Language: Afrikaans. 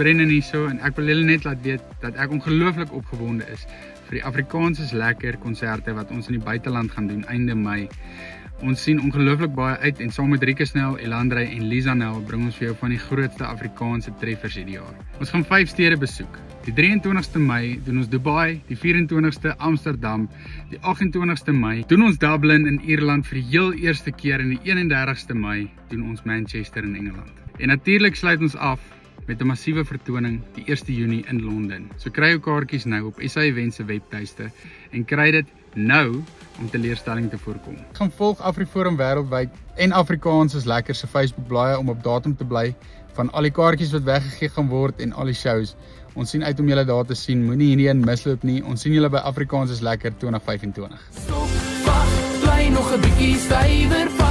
Brennan hierso en ek wil julle net laat weet dat ek ongelooflik opgewonde is vir die Afrikaans is lekker konserte wat ons in die buiteland gaan doen einde Mei. Ons sien ongelooflik baie uit en saam met Rieke Snell, Elandrey en Lisa Nel bring ons vir jou van die grootste Afrikaanse treffers hierdie jaar. Ons gaan 5 stede besoek. Die 23ste Mei doen ons Dubai, die 24ste Amsterdam, die 28ste Mei doen ons Dublin in Ierland vir die heel eerste keer en die 31ste Mei doen ons Manchester in Engeland. En natuurlik sluit ons af met 'n massiewe vertoning die 1 Junie in Londen. So kry jou kaartjies nou op SA Events se webtuiste en kry dit nou om teleurstelling te voorkom. Gaan volg AfriForum wêreldwyd en Afrikaans is lekker se Facebook blaaie om op datum te bly van al die kaartjies wat weggegee gaan word en al die shows. Ons sien uit om julle daar te sien. Moenie hierdie een misloop nie. Ons sien julle by Afrikaans is lekker 2025. Stop, wag, bly nog 'n bietjie stywer.